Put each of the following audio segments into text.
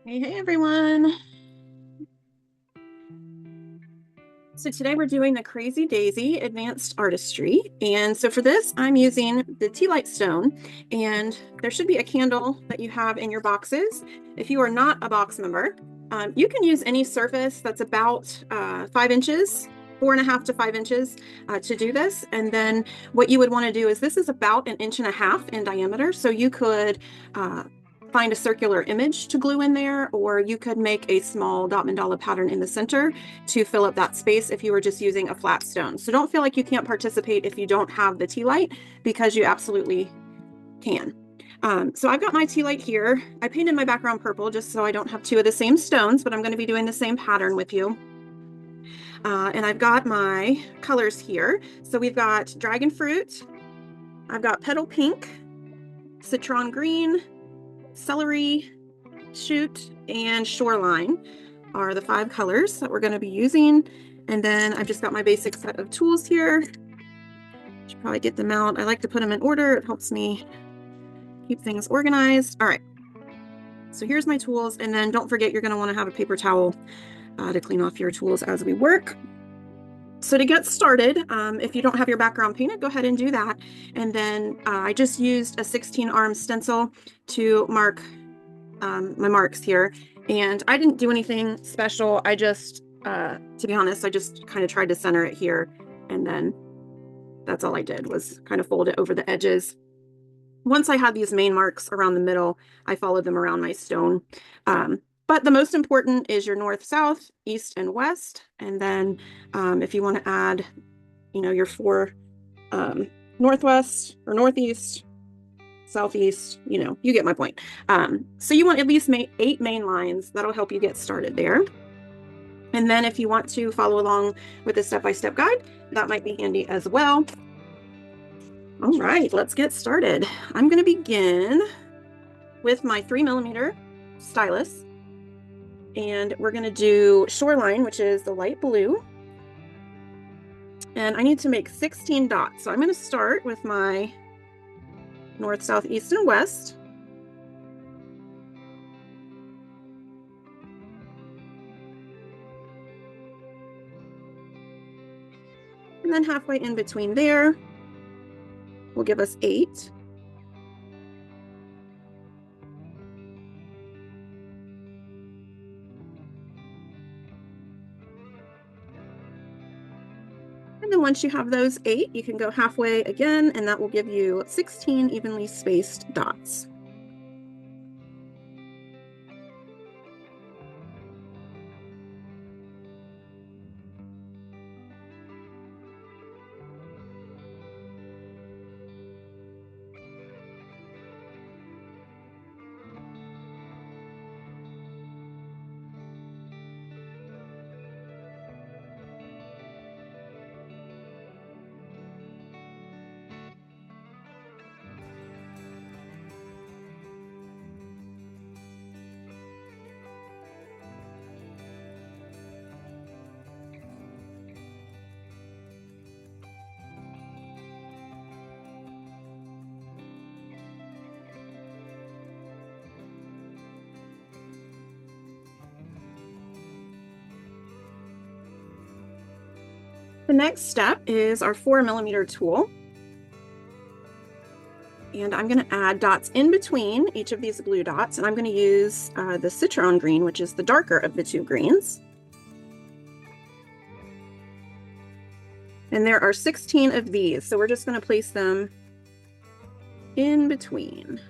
Hey everyone. So today we're doing the Crazy Daisy Advanced Artistry. And so for this, I'm using the tealight stone, and there should be a candle that you have in your boxes. If you are not a box member, you can use any surface that's about 5 inches, 4.5 to 5 inches to do this. And then what you would want to do is this is about 1.5 inches in diameter. So you could find a circular image to glue in there, or you could make a small dot mandala pattern in the center to fill up that space if you were just using a flat stone. So don't feel like you can't participate if you don't have the tea light, because you absolutely can. So I've got my tea light here. I painted my background purple just so I don't have two of the same stones, but I'm going to be doing the same pattern with you. And I've got my colors here. So we've got Dragonfruit, I've got Petal Pink, Citron Green, Celery, Shoot, and Shoreline are the 5 colors that we're going to be using. And then I've just got my basic set of tools here. Should probably get them out. I like to put them in order. It helps me keep things organized. All right. So here's my tools. And then don't forget, you're going to want to have a paper towel to clean off your tools as we work. So to get started, if you don't have your background painted, go ahead and do that. And then I just used a 16-arm stencil to mark my marks here. And I didn't do anything special. I just, to be honest, I just kind of tried to center it here. And then that's all I did, was kind of fold it over the edges. Once I had these main marks around the middle, I followed them around my stone. But the most important is your north, south, east, and west. And then if you want to add, your 4 northwest or northeast, southeast, you get my point. So you want at least 8 main lines. That'll help you get started there. And then if you want to follow along with a step-by-step guide, that might be handy as well. All right, let's get started. I'm going to begin with my 3mm stylus. And we're going to do Shoreline, which is the light blue. And I need to make 16 dots. So I'm going to start with my north, south, east, and west. And then halfway in between there will give us 8. And then once you have those 8, you can go halfway again, and that will give you 16 evenly spaced dots. The next step is our 4mm tool. And I'm going to add dots in between each of these blue dots. And I'm going to use the Citron green, which is the darker of the 2 greens. And there are 16 of these. So we're just going to place them in between.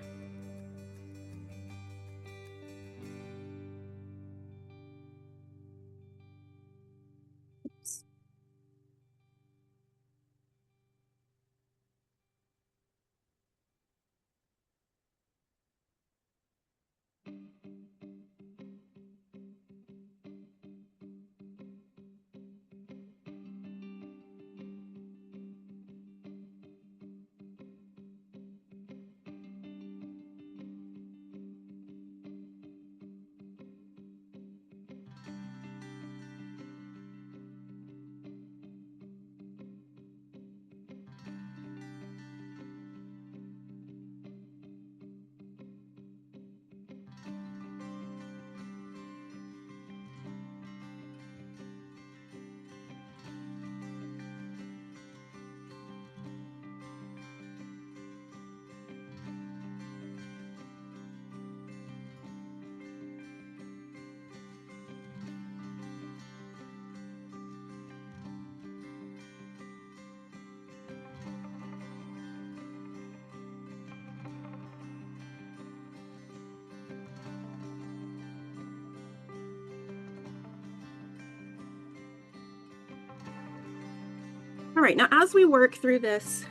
All right, now as we work through this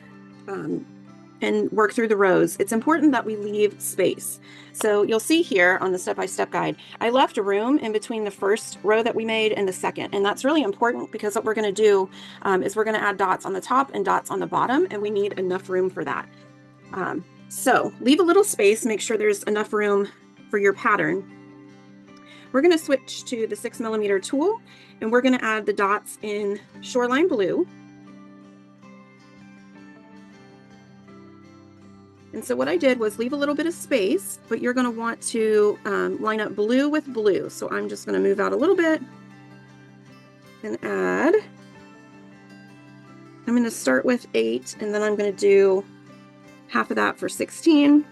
and work through the rows, it's important that we leave space. So you'll see here on the step-by-step guide, I left a room in between the first row that we made and the second. And that's really important because what we're going to do is we're going to add dots on the top and dots on the bottom, and we need enough room for that. So leave a little space, make sure there's enough room for your pattern. We're going to switch to the 6mm tool, and we're going to add the dots in Shoreline blue. And so what I did was leave a little bit of space, but you're going to want to line up blue with blue. So I'm just going to move out a little bit and add. I'm going to start with 8, and then I'm going to do half of that for 16.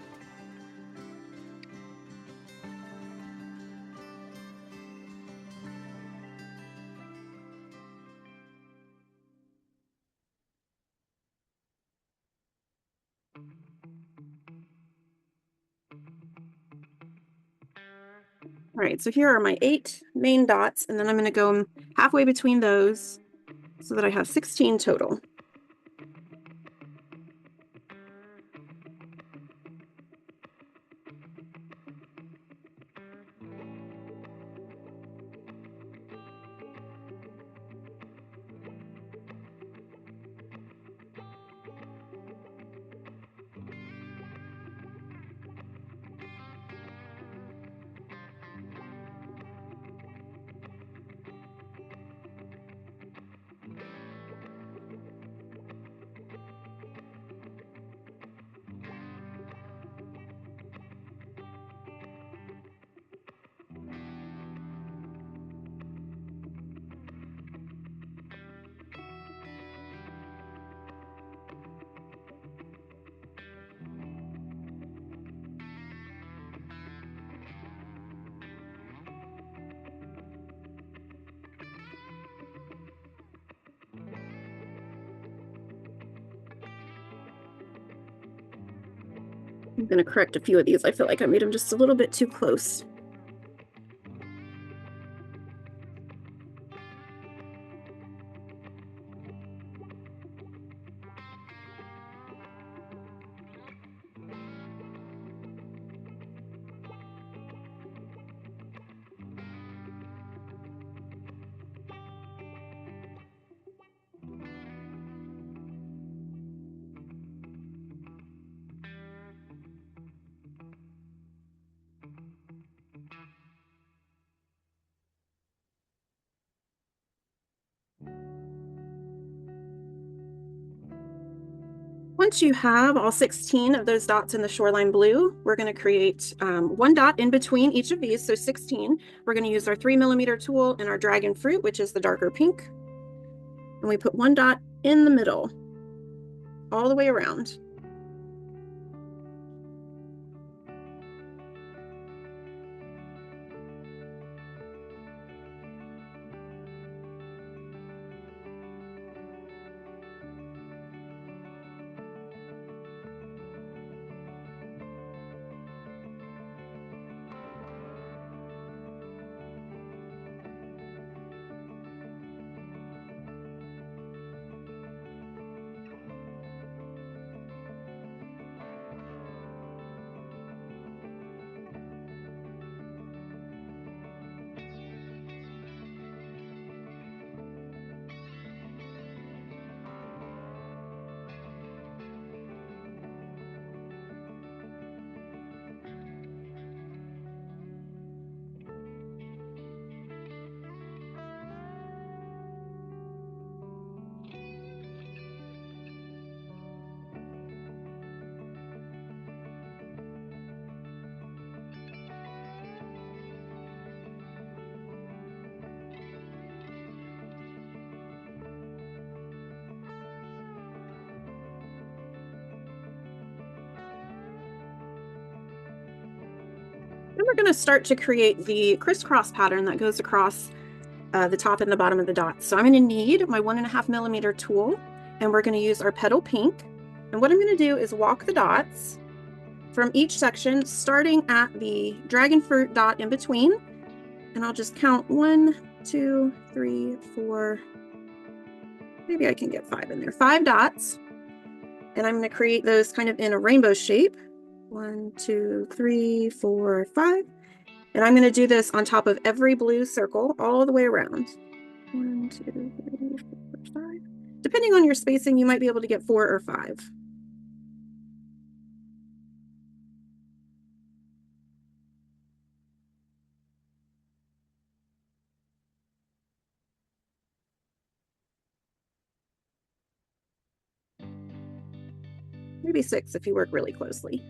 All right, so here are my 8 main dots, and then I'm going to go halfway between those so that I have 16 total. I'm going to correct a few of these. I feel like I made them just a little bit too close. Once you have all 16 of those dots in the Shoreline blue, we're going to create 1 dot in between each of these, so 16. We're going to use our 3mm tool and our Dragonfruit, which is the darker pink. And we put 1 dot in the middle, all the way around. Then we're going to start to create the crisscross pattern that goes across the top and the bottom of the dots. So I'm going to need my 1.5mm tool, and we're going to use our Petal pink. And what I'm going to do is walk the dots from each section, starting at the Dragonfruit dot in between. And I'll just count 1, 2, 3, 4, maybe I can get 5 in there. 5 dots. And I'm going to create those kind of in a rainbow shape. 1, 2, 3, 4, 5. And I'm going to do this on top of every blue circle all the way around. 1, 2, 3, 4, 5. Depending on your spacing, you might be able to get 4 or 5. Maybe 6 if you work really closely.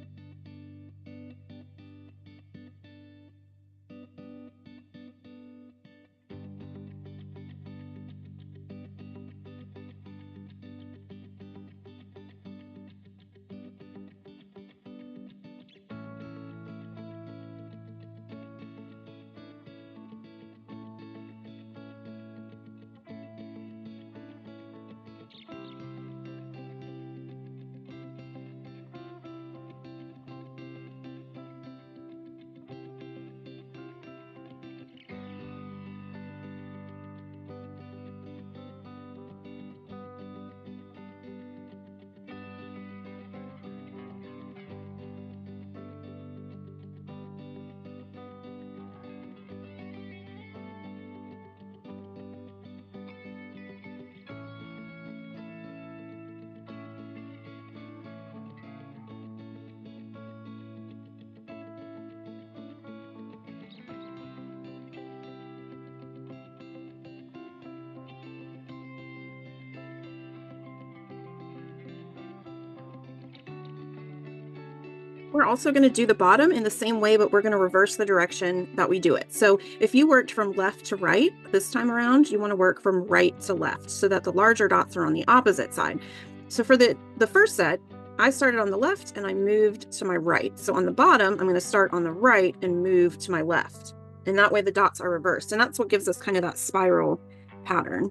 We're also going to do the bottom in the same way, but we're going to reverse the direction that we do it. So if you worked from left to right this time around, you want to work from right to left so that the larger dots are on the opposite side. So for the first set, I started on the left and I moved to my right. So on the bottom, I'm going to start on the right and move to my left. And that way the dots are reversed. And that's what gives us kind of that spiral pattern.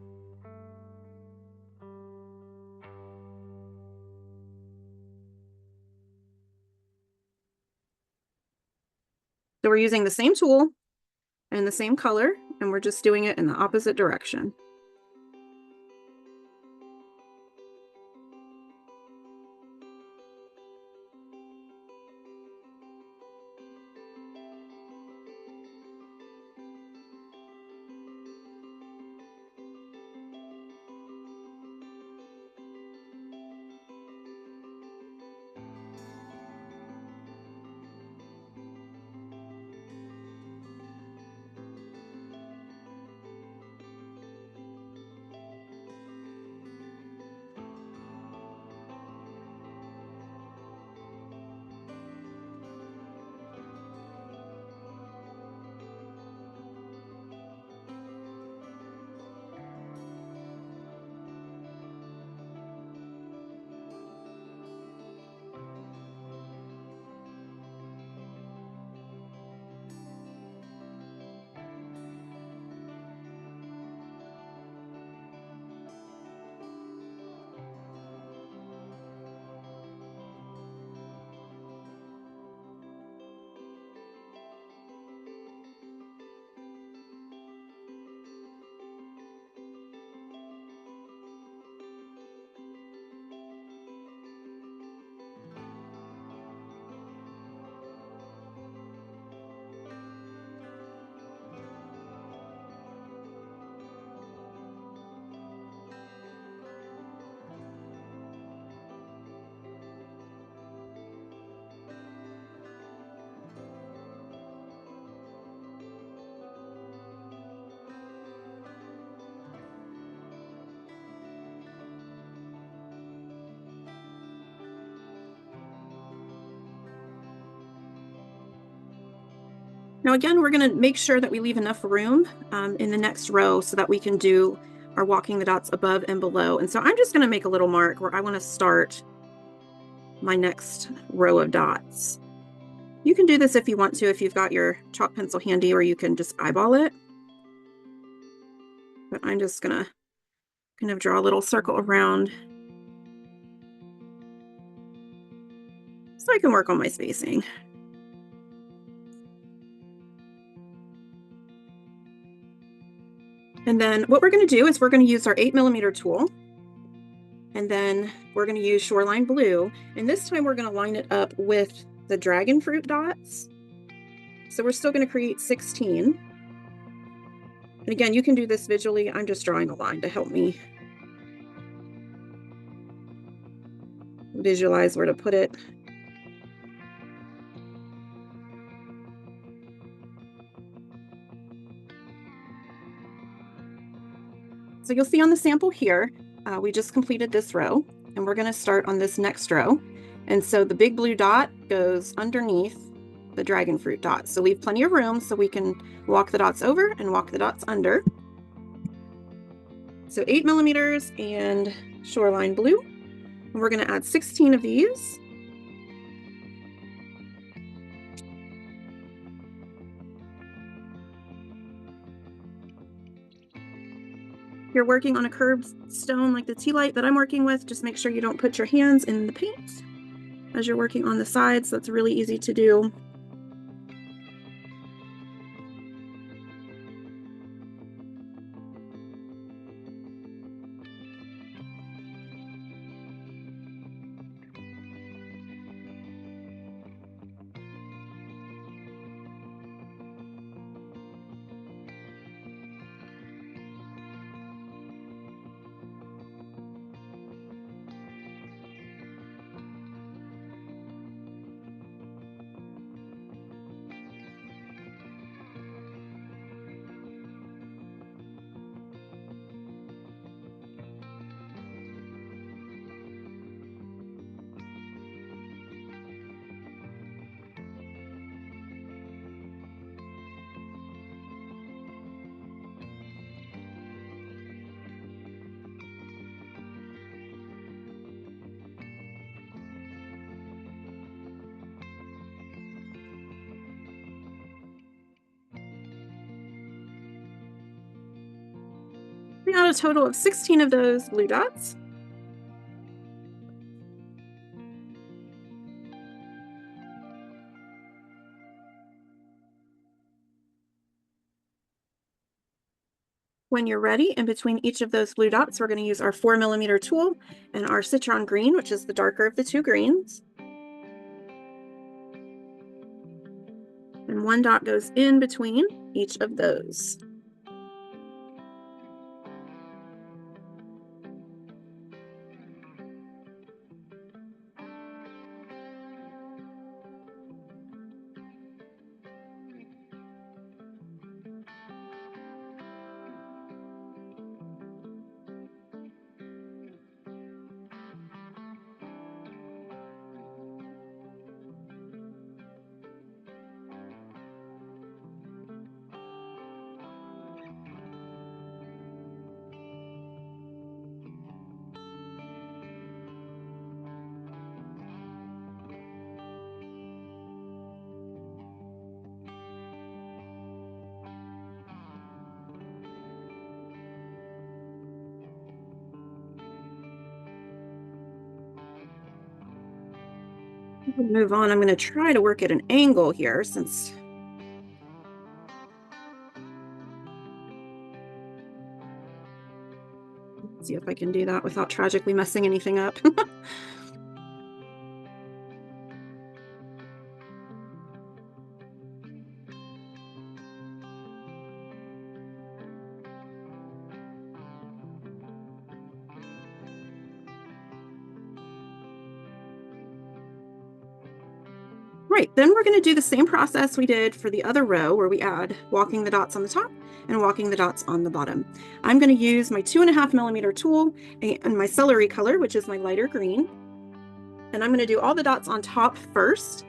So we're using the same tool and the same color, and we're just doing it in the opposite direction. Now again, we're going to make sure that we leave enough room in the next row so that we can do our walking the dots above and below. And so I'm just going to make a little mark where I want to start my next row of dots. You can do this if you want to, if you've got your chalk pencil handy, or you can just eyeball it. But I'm just going to kind of draw a little circle around so I can work on my spacing. And then what we're going to do is we're going to use our 8mm tool, And then we're going to use Shoreline blue. And this time we're going to line it up with the Dragonfruit dots. So we're still going to create 16. And again, you can do this visually. I'm just drawing a line to help me visualize where to put it. So you'll see on the sample here, we just completed this row, and we're going to start on this next row. And so the big blue dot goes underneath the Dragonfruit dot. So leave plenty of room so we can walk the dots over and walk the dots under. So 8 millimeters and Shoreline blue. And we're going to add 16 of these. You're working on a curved stone like the tealight that I'm working with, just make sure you don't put your hands in the paint as you're working on the sides. That's really easy to do. We got a total of 16 of those blue dots. When you're ready, in between each of those blue dots, we're going to use our 4 millimeter tool and our Citron green, which is the darker of the two greens. And one dot goes in between each of those. Move on. I'm going to try to work at an angle here since see if I can do that without tragically messing anything up. Right, then we're going to do the same process we did for the other row where we add walking the dots on the top and walking the dots on the bottom. I'm going to use my 2.5 millimeter tool and my celery color, which is my lighter green. And I'm going to do all the dots on top first.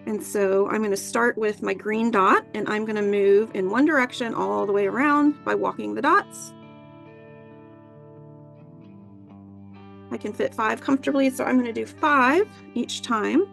And so I'm going to start with my green dot and I'm going to move in one direction all the way around by walking the dots. I can fit 5 comfortably, so I'm going to do 5 each time.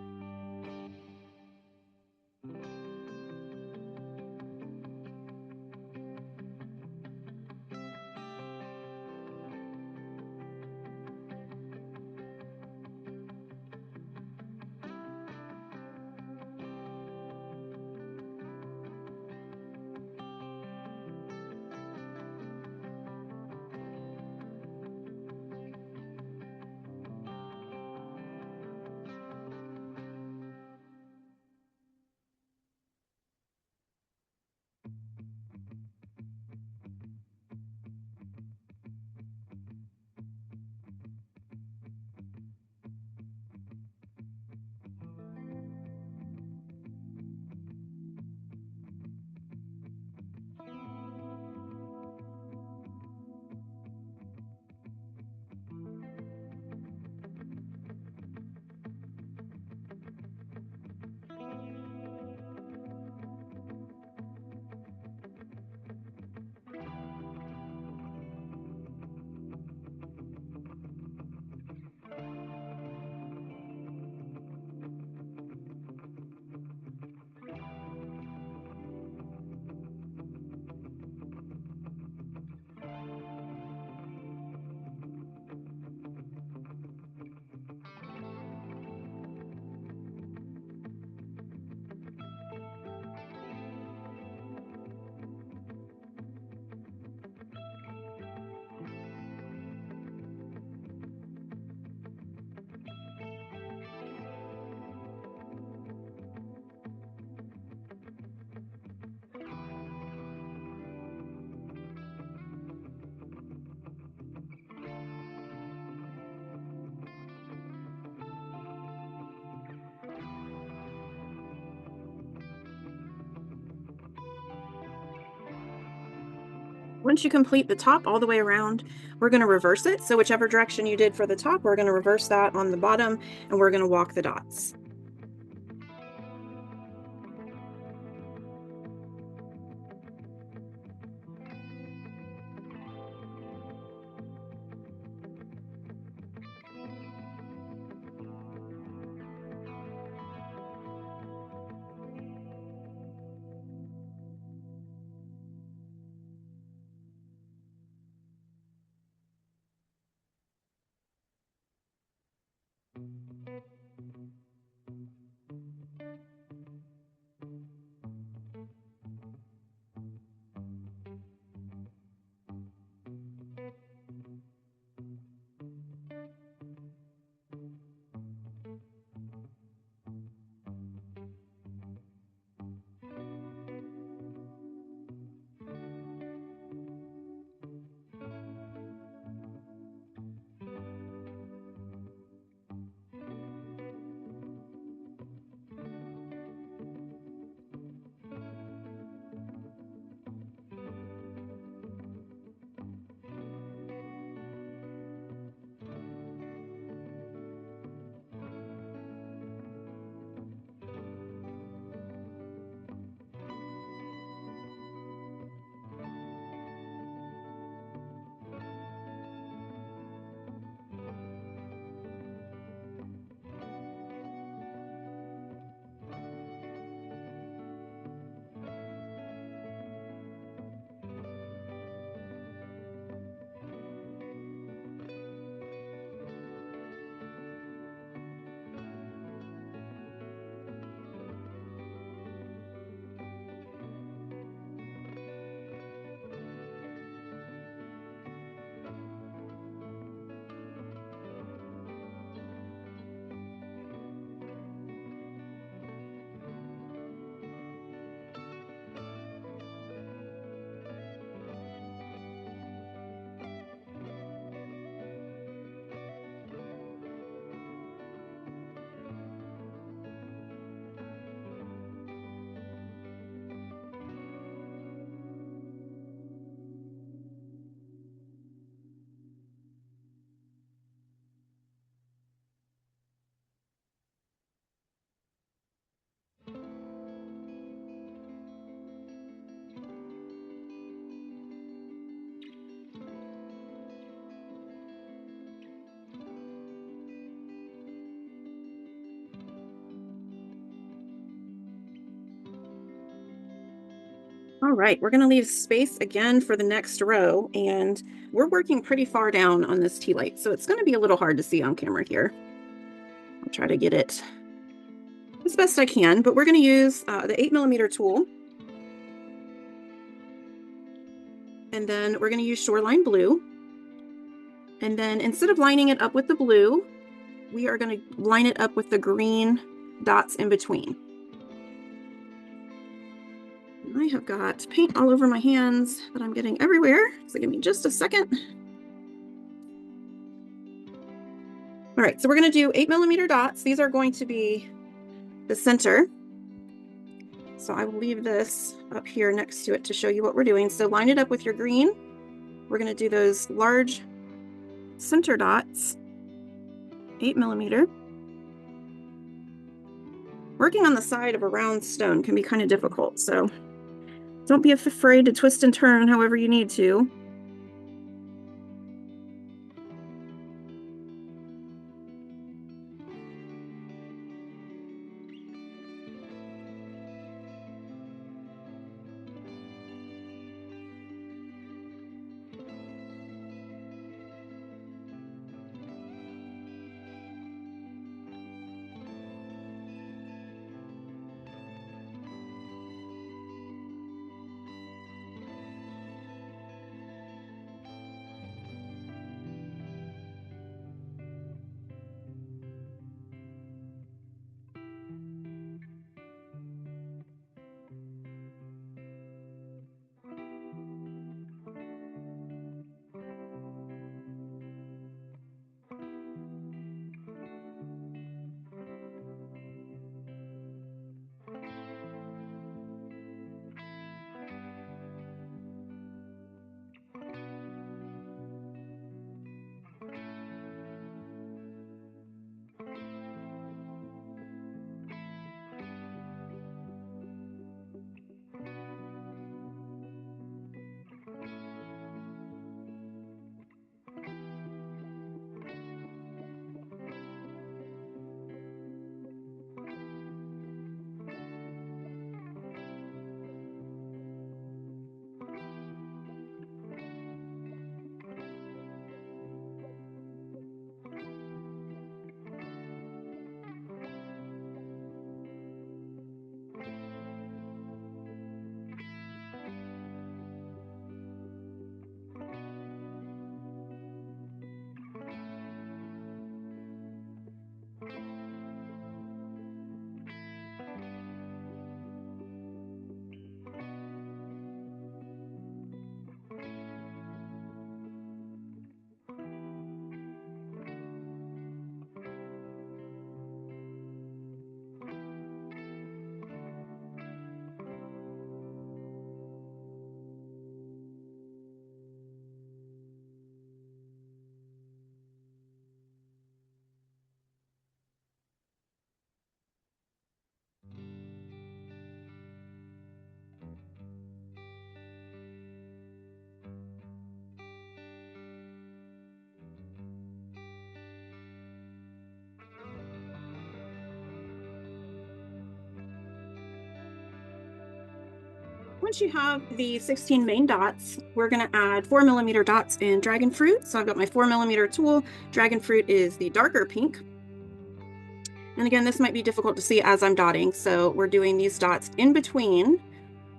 Once you complete the top all the way around, we're going to reverse it. So whichever direction you did for the top, we're going to reverse that on the bottom, and we're going to walk the dots. All right, we're going to leave space again for the next row, and we're working pretty far down on this tea light, so it's going to be a little hard to see on camera here. I'll try to get it as best I can, but we're going to use the 8mm tool, and then we're going to use Shoreline blue, and then instead of lining it up with the blue, we are going to line it up with the green dots in between. I have got paint all over my hands that I'm getting everywhere, so give me just a second. All right, so we're going to do 8mm dots. These are going to be the center. So I will leave this up here next to it to show you what we're doing. So line it up with your green. We're going to do those large center dots, 8mm. Working on the side of a round stone can be kind of difficult, so don't be afraid to twist and turn however you need to. Once you have the 16 main dots, we're going to add 4mm dots in Dragonfruit. So I've got my 4mm tool. Dragonfruit is the darker pink. And again, this might be difficult to see as I'm dotting. So we're doing these dots in between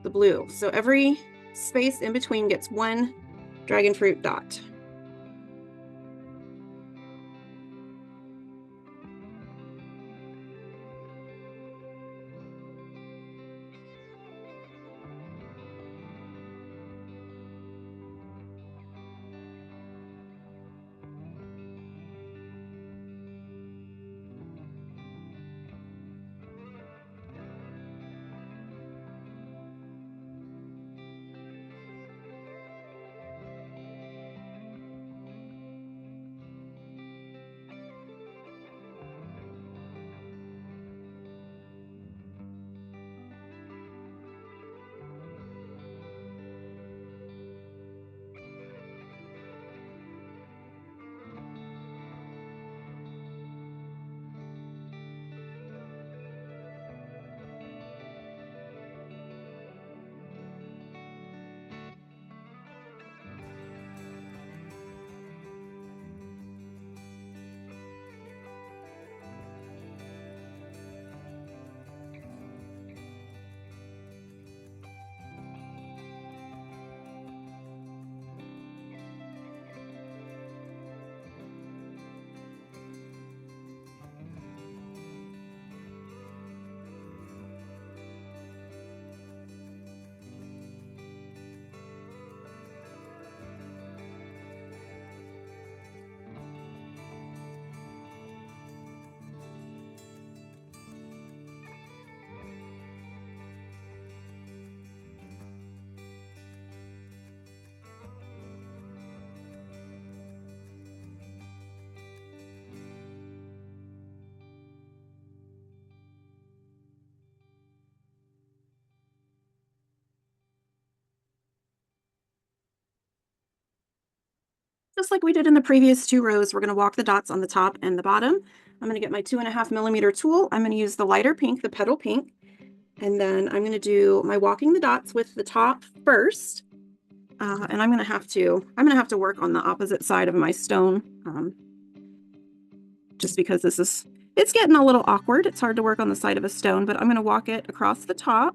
the blue. So every space in between gets one Dragonfruit dot. Just like we did in the previous 2 rows, we're going to walk the dots on the top and the bottom. I'm going to get my 2.5mm tool. I'm going to use the lighter pink, the Petal pink, and then I'm going to do my walking the dots with the top first. And I'm going to have to work on the opposite side of my stone, just because it's getting a little awkward. It's hard to work on the side of a stone, but I'm going to walk it across the top.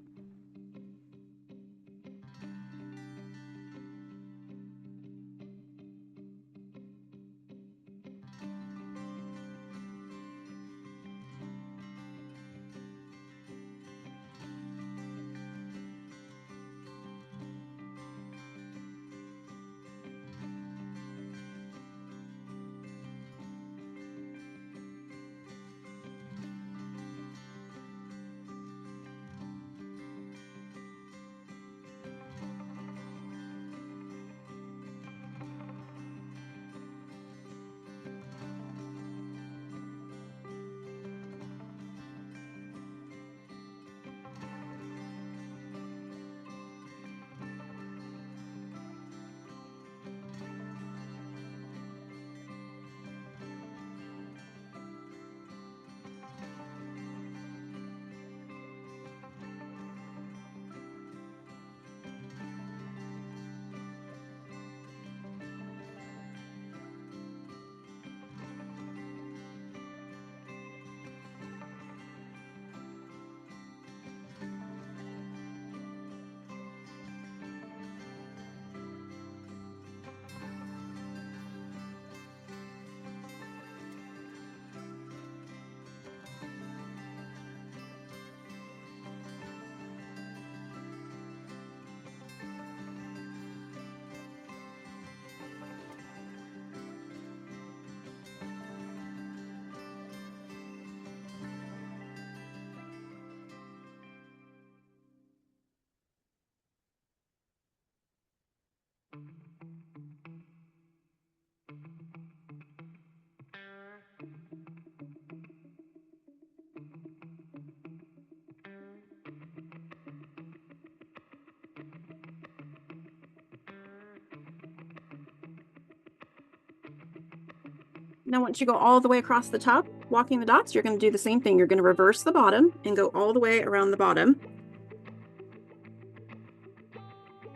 Now, once you go all the way across the top, walking the dots, you're going to do the same thing. You're going to reverse the bottom and go all the way around the bottom.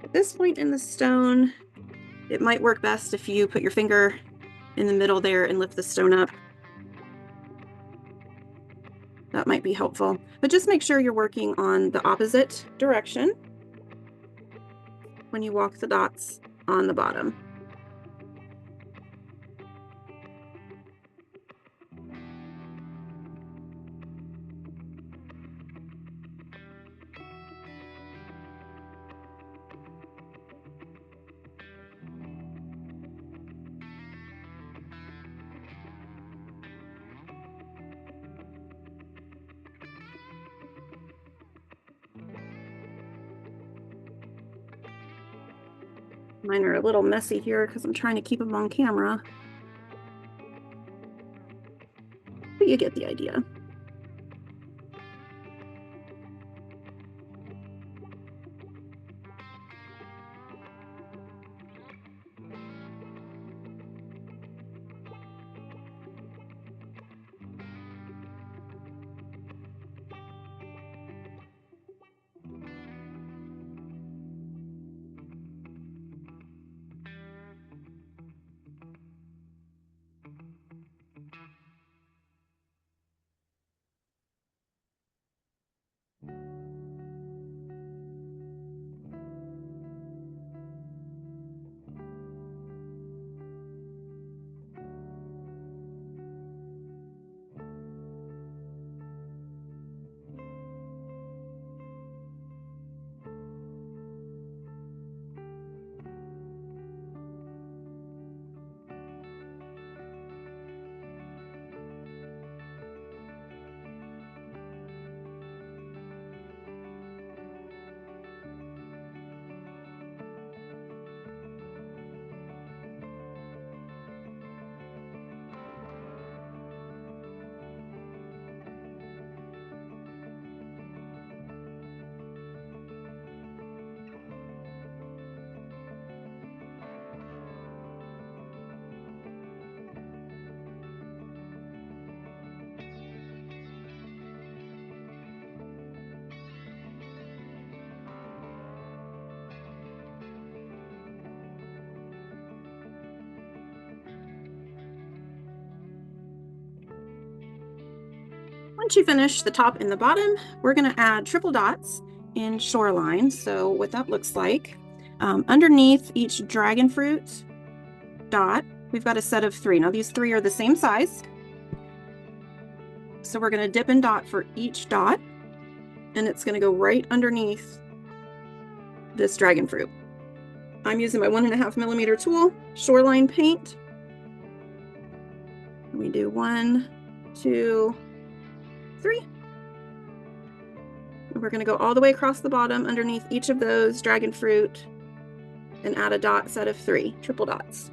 At this point in the stone, it might work best if you put your finger in the middle there and lift the stone up. That might be helpful, but just make sure you're working on the opposite direction when you walk the dots on the bottom. Mine are a little messy here because I'm trying to keep them on camera. But you get the idea. Once you finish the top and the bottom, we're going to add triple dots in Shoreline. So what that looks like, underneath each Dragonfruit dot, we've got a set of 3. Now these 3 are the same size. So we're going to dip and dot for each dot, and it's going to go right underneath this Dragonfruit. I'm using my 1.5mm tool, Shoreline paint. We do 1, 2, 3. And we're going to go all the way across the bottom underneath each of those Dragonfruit and add a dot set of 3 triple dots.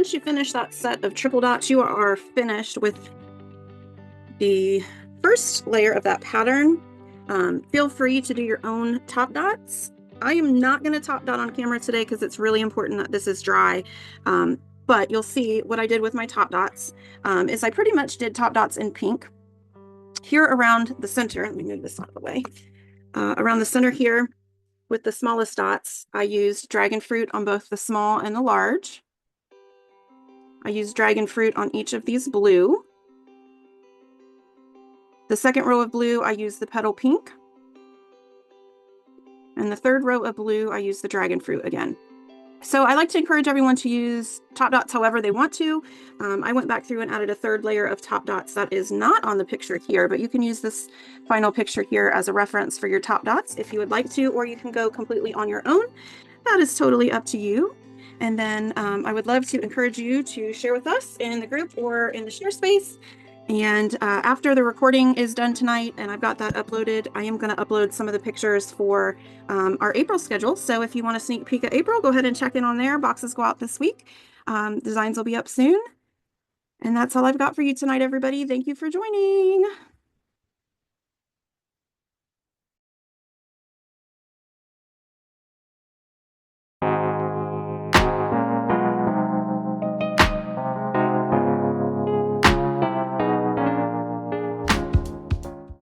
once you finish that set of triple dots, you are finished with the first layer of that pattern. Feel free to do your own top dots. I am not going to top dot on camera today because it's really important that this is dry. But you'll see what I did with my top dots is I pretty much did top dots in pink. Here around the center, let me move this out of the way. Around the center here with the smallest dots, I used Dragonfruit on both the small and the large. I used Dragonfruit on each of these blue. The second row of blue, I used the Petal pink. And the third row of blue, I used the Dragonfruit again. So I like to encourage everyone to use top dots however they want to. I went back through and added a third layer of top dots that is not on the picture here, but you can use this final picture here as a reference for your top dots if you would like to, or you can go completely on your own. That is totally up to you. And then I would love to encourage you to share with us in the group or in the share space. And after the recording is done tonight and I've got that uploaded, I am going to upload some of the pictures for our April schedule. So if you want a sneak peek at April, go ahead and check in on there. Boxes go out this week. Designs will be up soon. And that's all I've got for you tonight, everybody. Thank you for joining.